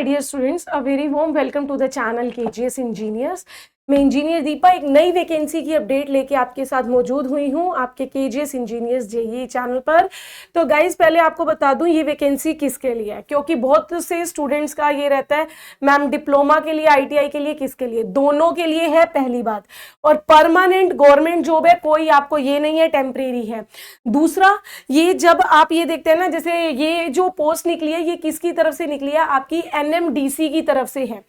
my dear students, a very warm welcome to the channel KGS Engineers. मैं engineer Deepa एक नई vacancy की update लेके आपके साथ मौजूद हुई हूँ आपके KGS इंजीनियर्स जेईई चैनल पर। तो गाइज पहले आपको बता दूं ये वैकेंसी किसके लिए है, क्योंकि बहुत से स्टूडेंट्स का ये रहता है मैम डिप्लोमा के लिए, आईटीआई के लिए, किसके लिए? दोनों के लिए है पहली बात। और परमानेंट गवर्नमेंट जॉब है, कोई आपको ये नहीं है टेम्परेरी है। दूसरा, ये जब आप ये देखते हैं ना, जैसे ये जो पोस्ट निकली है ये किसकी तरफ से निकली है? आपकी एनएमडीसी की तरफ से है।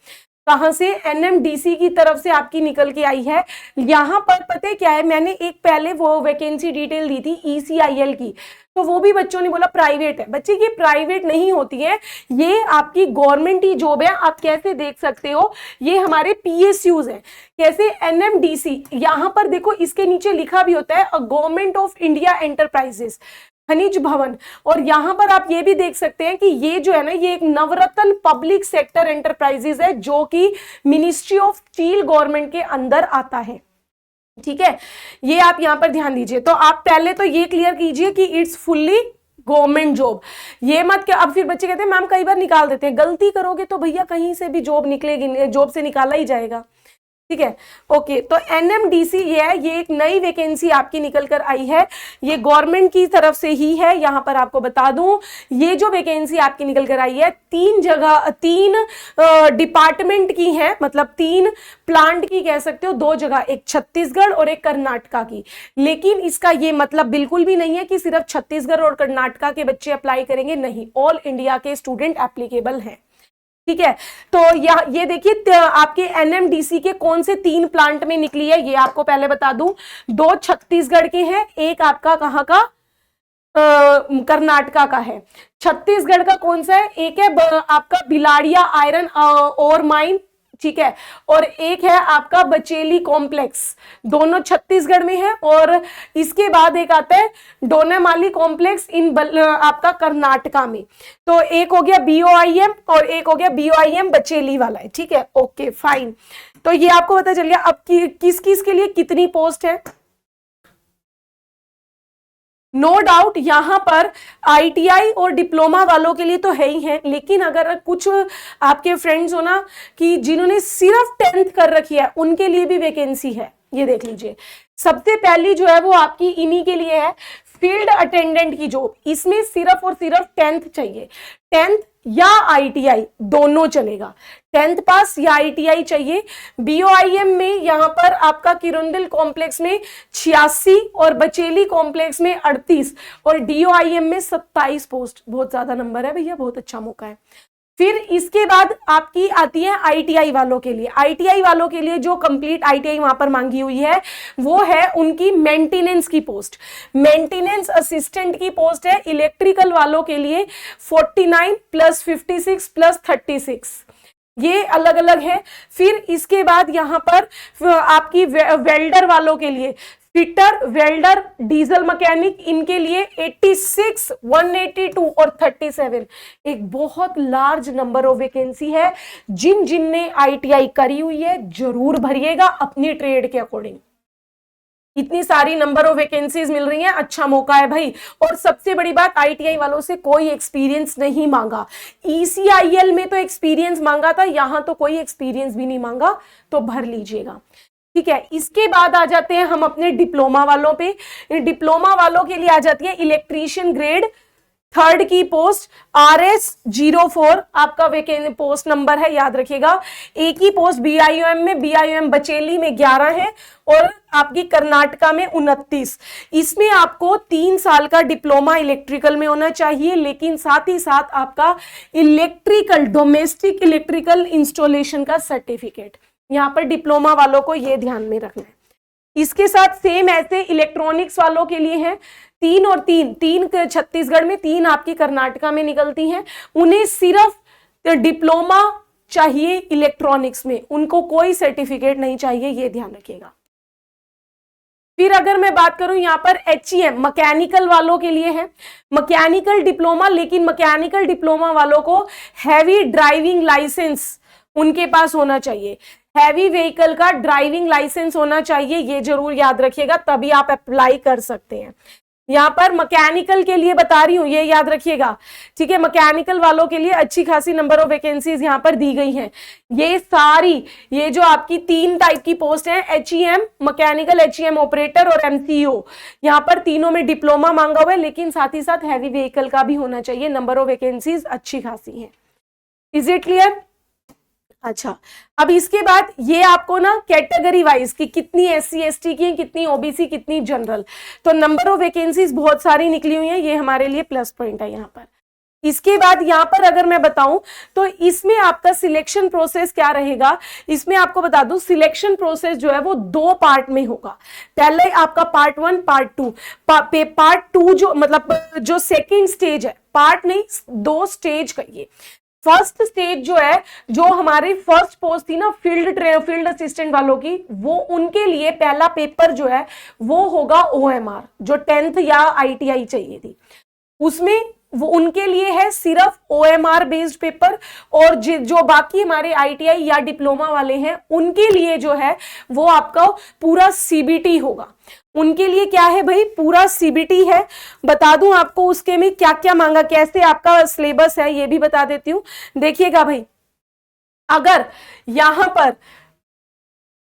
कहां से? एनएमडीसी की तरफ से आपकी निकल के आई है। यहां पर पता है क्या है, मैंने एक पहले वो वैकेंसी डिटेल दी थी ईसीआईएल की, तो वो भी बच्चों ने बोला प्राइवेट है। बच्चे ये प्राइवेट नहीं होती है, ये आपकी गवर्नमेंट ही जॉब है। आप कैसे देख सकते हो, ये हमारे पीएसयूज है। कैसे? एनएमडीसी, यहां पर देखो इसके नीचे लिखा भी होता है गवर्नमेंट ऑफ इंडिया एंटरप्राइजेस, खनिज भवन। और यहां पर आप ये भी देख सकते हैं कि ये जो है ना, ये एक नवरत्न पब्लिक सेक्टर एंटरप्राइजेस है जो कि मिनिस्ट्री ऑफ स्टील गवर्नमेंट के अंदर आता है। ठीक है, ये आप यहां पर ध्यान दीजिए। तो आप पहले तो ये क्लियर कीजिए कि इट्स फुल्ली गवर्नमेंट जॉब। ये मत कि अब फिर बच्चे कहते हैं मैम कई बार निकाल देते हैं। गलती करोगे तो भैया कहीं से भी जॉब निकलेगी, जॉब से निकाला ही जाएगा। ठीक है, ओके। तो एनएमडीसी ये है, ये एक नई वैकेंसी आपकी निकल कर आई है, ये गवर्नमेंट की तरफ से ही है। यहां पर आपको बता दूं, ये जो वैकेंसी आपकी निकल कर आई है तीन जगह, तीन डिपार्टमेंट की है, मतलब तीन प्लांट की कह सकते हो, दो जगह, एक छत्तीसगढ़ और एक कर्नाटका की। लेकिन इसका ये मतलब बिल्कुल भी नहीं है कि सिर्फ छत्तीसगढ़ और कर्नाटका के बच्चे अप्लाई करेंगे, नहीं, ऑल इंडिया के स्टूडेंट एप्लीकेबल हैं। ठीक है, तो ये देखिए आपके एनएमडीसी के कौन से तीन प्लांट में निकली है, ये आपको पहले बता दूं। दो छत्तीसगढ़ के हैं, एक आपका कहां का? कर्नाटका का है। छत्तीसगढ़ का कौन सा है? एक है आपका बिलाड़िया आयरन और माइन, ठीक है, और एक है आपका बचेली कॉम्प्लेक्स, दोनों छत्तीसगढ़ में है। और इसके बाद एक आता है डोनेमाली कॉम्प्लेक्स इन आपका कर्नाटका में। तो एक हो गया बीओआईएम और एक हो गया बीओआईएम बचेली वाला है। ठीक है, ओके फाइन। तो ये आपको पता चल गया अब किस किस के लिए कितनी पोस्ट है। नो डाउट यहां पर आईटीआई और डिप्लोमा वालों के लिए तो है ही है, लेकिन अगर कुछ आपके फ्रेंड्स हो ना कि जिन्होंने सिर्फ 10th कर रखी है, उनके लिए भी वैकेंसी है। ये देख लीजिए, सबसे पहली जो है वो आपकी इन्हीं के लिए है, फील्ड अटेंडेंट की जॉब। इसमें सिर्फ और सिर्फ 10th चाहिए, 10th या आईटीआई दोनों चलेगा, 10th पास या आईटीआई चाहिए। बीओआईएम में यहां पर आपका किरुंदल कॉम्प्लेक्स में 86 और बचेली कॉम्प्लेक्स में 38 और डीओआईएम में 27 पोस्ट। बहुत ज्यादा नंबर है भैया, बहुत अच्छा मौका है। फिर इसके बाद आपकी आती है आईटीआई वालों के लिए। आईटीआई वालों के लिए जो कंप्लीट आईटीआई वहां पर मांगी हुई है वो है उनकी मेंटेनेंस की पोस्ट, मेंटेनेंस असिस्टेंट की पोस्ट है। इलेक्ट्रिकल वालों के लिए 49 + 56 + 36, ये अलग अलग है। फिर इसके बाद यहां पर आपकी वेल्डर वालों के लिए, फिटर, वेल्डर, डीजल मैकेनिक, इनके लिए 86, 182 और 37, एक बहुत लार्ज नंबर ऑफ वैकेंसी है। जिनने आईटीआई करी हुई है जरूर भरिएगा अपनी ट्रेड के अकॉर्डिंग। इतनी सारी नंबर ऑफ वैकेंसीज मिल रही हैं, अच्छा मौका है भाई। और सबसे बड़ी बात, आईटीआई वालों से कोई एक्सपीरियंस नहीं मांगा। ईसीआईएल में तो एक्सपीरियंस मांगा था, यहां तो कोई एक्सपीरियंस भी नहीं मांगा, तो भर लीजिएगा। ठीक है, इसके बाद आ जाते हैं हम अपने डिप्लोमा वालों पे। डिप्लोमा वालों के लिए आ जाती है इलेक्ट्रीशियन ग्रेड 3rd की पोस्ट, RS04 आपका वैकेंसी पोस्ट नंबर है, याद रखिएगा। एक ही पोस्ट बीआईओएम में, बीआईओएम बचेली में 11 है और आपकी कर्नाटका में 29। इसमें आपको 3 साल का डिप्लोमा इलेक्ट्रिकल में होना चाहिए, लेकिन साथ ही साथ आपका इलेक्ट्रिकल, डोमेस्टिक इलेक्ट्रिकल इंस्टॉलेशन का सर्टिफिकेट, यहां पर डिप्लोमा वालों को यह ध्यान में रखना है। इसके साथ सेम ऐसे इलेक्ट्रॉनिक्स वालों के लिए है, 3 और 3 छत्तीसगढ़ में, 3 आपकी कर्नाटका में निकलती हैं। उन्हें सिर्फ डिप्लोमा चाहिए इलेक्ट्रॉनिक्स में, उनको कोई सर्टिफिकेट नहीं चाहिए, ये ध्यान रखिएगा। फिर अगर मैं बात करूं यहां पर HEM मैकेनिकल वालों के लिए है, मैकेनिकल डिप्लोमा, लेकिन मैकेनिकल डिप्लोमा वालों को हैवी ड्राइविंग लाइसेंस उनके पास होना चाहिए, हैवी व्हीकल का ड्राइविंग लाइसेंस होना चाहिए, ये जरूर याद रखिएगा, तभी आप अप्लाई कर सकते हैं। यहाँ पर मैकेनिकल के लिए बता रही हूं, ये याद रखिएगा, ठीक है। मैकेनिकल वालों के लिए अच्छी खासी नंबर ऑफ वैकेंसीज यहाँ पर दी गई हैं। ये सारी, ये जो आपकी 3 टाइप की पोस्ट है, HEM, मैकेनिकल HEM ऑपरेटर और MCO, यहाँ पर तीनों में डिप्लोमा मांगा हुआ है, लेकिन साथ ही साथ हैवी व्हीकल का भी होना चाहिए। नंबर ऑफ वैकेंसीज अच्छी खासी है। Is it clear? अच्छा, अब इसके बाद ये आपको ना कैटेगरी वाइज कि कितनी SC ST की है, कितनी OBC, कितनी जनरल, तो नंबर ऑफ वैकेंसीज बहुत सारी निकली हुई है, ये हमारे लिए प्लस पॉइंट है यहाँ पर। इसके बाद यहाँ पर अगर मैं बताऊं तो इसमें आपका सिलेक्शन प्रोसेस क्या रहेगा, इसमें आपको बता दूं सिलेक्शन प्रोसेस जो है वो 2 पार्ट में होगा। पहले आपका पार्ट 1, पार्ट 2। पार्ट 2 जो मतलब जो सेकेंड स्टेज है, पार्ट नहीं 2 स्टेज का ये। फर्स्ट स्टेज जो है, जो हमारी फर्स्ट पोस्ट थी ना फील्ड असिस्टेंट वालों की, वो उनके लिए पहला पेपर जो है वो होगा OMR, जो 10th या ITI चाहिए थी, उसमें वो उनके लिए है सिर्फ OMR बेस्ड पेपर। और जो बाकी हमारे ITI या डिप्लोमा वाले हैं उनके लिए जो है वो आपका पूरा CBT होगा। उनके लिए क्या है भाई, पूरा CBT है। बता दूं आपको उसके में क्या क्या मांगा, कैसे आपका सिलेबस है ये भी बता देती हूं। देखिएगा भाई, अगर यहां पर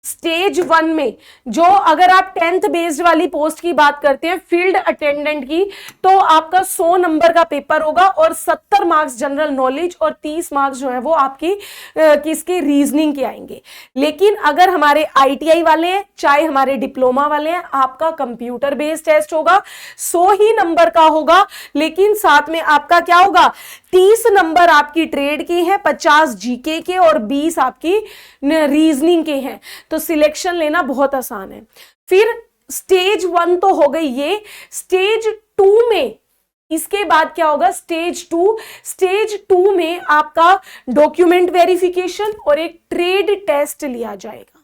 स्टेज 1 में जो अगर आप 10th बेस्ड वाली पोस्ट की बात करते हैं फील्ड अटेंडेंट की, तो आपका 100 नंबर का पेपर होगा और 70 मार्क्स जनरल नॉलेज और 30 मार्क्स जो है वो आपकी किसके रीजनिंग के आएंगे। लेकिन अगर हमारे ITI वाले हैं चाहे हमारे डिप्लोमा वाले हैं, आपका कंप्यूटर बेस्ड टेस्ट होगा, 100 ही नंबर का होगा, लेकिन साथ में आपका क्या होगा, 30 नंबर आपकी ट्रेड के हैं, 50 GK के और 20 आपकी रीजनिंग के हैं। तो सिलेक्शन लेना बहुत आसान है। फिर स्टेज 1 तो हो गई ये। स्टेज 2 में इसके बाद क्या होगा, स्टेज 2 में आपका डॉक्यूमेंट वेरिफिकेशन और एक ट्रेड टेस्ट लिया जाएगा।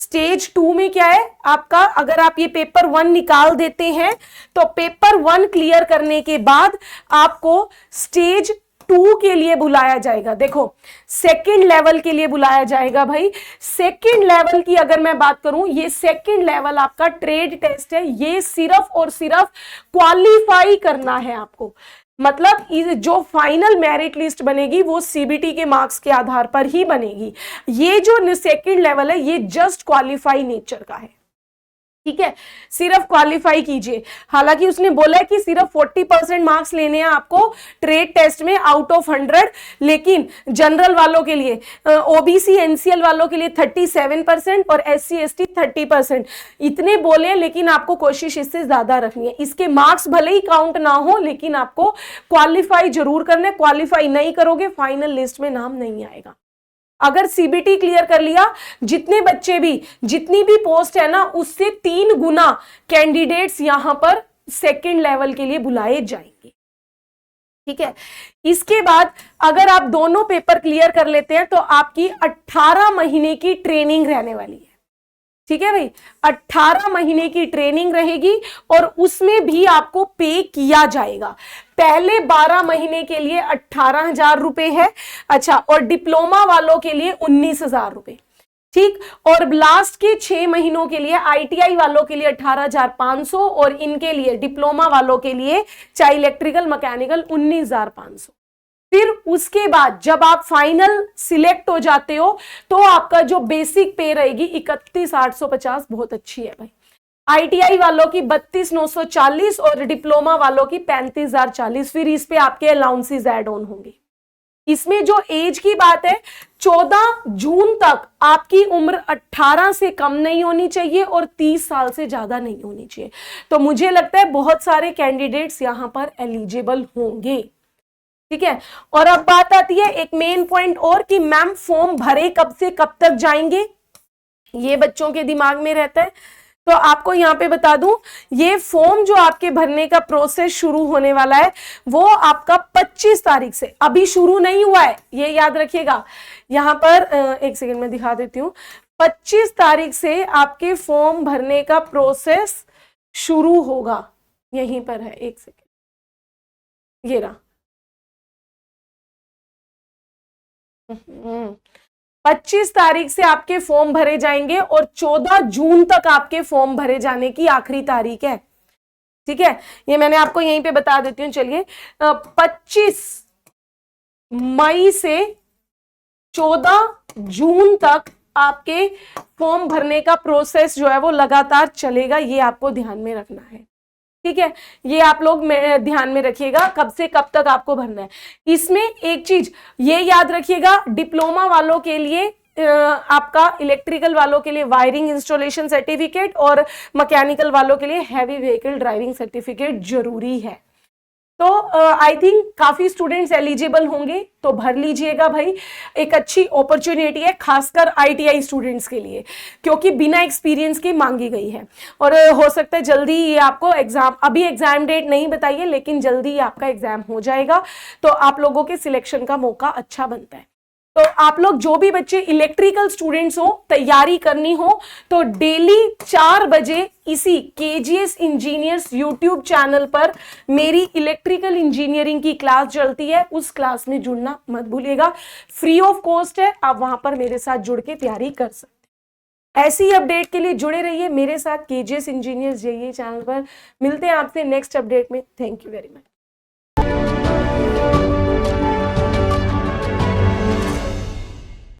स्टेज 2 में क्या है आपका, अगर आप ये पेपर 1 निकाल देते हैं तो पेपर 1 क्लियर करने के बाद आपको स्टेज 2 के लिए बुलाया जाएगा। देखो सेकंड लेवल के लिए बुलाया जाएगा भाई। सेकंड लेवल की अगर मैं बात करूं, ये सेकंड लेवल आपका ट्रेड टेस्ट है, ये सिर्फ और सिर्फ क्वालिफाई करना है आपको। मतलब जो फाइनल मेरिट लिस्ट बनेगी वो CBT के मार्क्स के आधार पर ही बनेगी। ये जो सेकंड लेवल है ये जस्ट क्वालिफाई नेचर का है, ठीक है, सिर्फ क्वालिफाई कीजिए। हालांकि उसने बोला है कि सिर्फ 40% मार्क्स लेने हैं आपको ट्रेड टेस्ट में आउट ऑफ 100, लेकिन जनरल वालों के लिए, OBC NCL वालों के लिए 37% और SC ST 30%, इतने बोले, लेकिन आपको कोशिश इससे ज्यादा रखनी है। इसके मार्क्स भले ही काउंट ना हो, लेकिन आपको क्वालिफाई जरूर करना है। क्वालिफाई नहीं करोगे फाइनल लिस्ट में नाम नहीं आएगा। अगर CBT क्लियर कर लिया, जितने बच्चे भी, जितनी भी पोस्ट है ना, उससे 3 गुना कैंडिडेट्स यहां पर सेकंड लेवल के लिए बुलाए जाएंगे, ठीक है। इसके बाद अगर आप दोनों पेपर क्लियर कर लेते हैं तो आपकी 18 महीने की ट्रेनिंग रहने वाली है, ठीक है भाई। 18 महीने की ट्रेनिंग रहेगी और उसमें भी आपको पे किया जाएगा। पहले 12 महीने के लिए 18,000 रुपए है, अच्छा, और डिप्लोमा वालों के लिए 19,000 रुपए, ठीक। और लास्ट के 6 महीनों के लिए ITI वालों के लिए 18,500 और इनके लिए डिप्लोमा वालों के लिए चाहे इलेक्ट्रिकल मैकेनिकल 19,500। फिर उसके बाद जब आप फाइनल सिलेक्ट हो जाते हो तो आपका जो बेसिक पे रहेगी 31,850, बहुत अच्छी है भाई। ITI वालों की 32,940 और डिप्लोमा वालों की 35,040। फिर इस पे आपके अलाउंसेस ऐड ऑन होंगे। इसमें जो एज की बात है, 14 जून तक आपकी उम्र 18 से कम नहीं होनी चाहिए और 30 साल से ज्यादा नहीं होनी चाहिए। तो मुझे लगता है बहुत सारे कैंडिडेट्स यहां पर एलिजिबल होंगे, ठीक है। और अब बात आती है एक मेन पॉइंट और कि मैम फॉर्म भरे कब से कब तक जाएंगे, ये बच्चों के दिमाग में रहता है। तो आपको यहां पे बता दूं, ये फॉर्म जो आपके भरने का प्रोसेस शुरू होने वाला है वो आपका 25 तारीख से, अभी शुरू नहीं हुआ है, ये याद रखिएगा। यहां पर एक सेकंड में दिखा देती हूं, 25 तारीख से आपके फॉर्म भरने का प्रोसेस शुरू होगा। यहीं पर है, एक सेकेंड, ये रहा। 25 तारीख से आपके फॉर्म भरे जाएंगे और 14 जून तक आपके फॉर्म भरे जाने की आखिरी तारीख है। ठीक है, ये मैंने आपको यहीं पे बता देती हूँ। चलिए 25 मई से 14 जून तक आपके फॉर्म भरने का प्रोसेस जो है वो लगातार चलेगा, ये आपको ध्यान में रखना है। ठीक है, ये आप लोग ध्यान में रखिएगा कब से कब तक आपको भरना है। इसमें एक चीज ये याद रखिएगा, डिप्लोमा वालों के लिए आपका इलेक्ट्रिकल वालों के लिए वायरिंग इंस्टॉलेशन सर्टिफिकेट और मैकेनिकल वालों के लिए हैवी व्हीकल ड्राइविंग सर्टिफिकेट जरूरी है। तो आई थिंक काफी स्टूडेंट्स एलिजिबल होंगे, तो भर लीजिएगा भाई, एक अच्छी अपॉर्चुनिटी है खासकर आईटीआई स्टूडेंट्स के लिए, क्योंकि बिना एक्सपीरियंस के मांगी गई है। और हो सकता है जल्दी ये आपको एग्जाम, अभी एग्जाम डेट नहीं बताइए, लेकिन जल्दी आपका एग्जाम हो जाएगा, तो आप लोगों के सिलेक्शन का मौका अच्छा बनता है। तो आप लोग जो भी बच्चे इलेक्ट्रिकल स्टूडेंट्स हो, तैयारी करनी हो, तो डेली 4 बजे इसी केजीएस इंजीनियर्स यूट्यूब चैनल पर मेरी इलेक्ट्रिकल इंजीनियरिंग की क्लास चलती है, उस क्लास में जुड़ना मत भूलिएगा। फ्री ऑफ कॉस्ट है, आप वहां पर मेरे साथ जुड़ के तैयारी कर सकते हैं। ऐसी अपडेट के लिए जुड़े रहिए मेरे साथ केजीएस इंजीनियर्स जेईई चैनल पर। मिलते हैं आपसे नेक्स्ट अपडेट में। Thank you very much.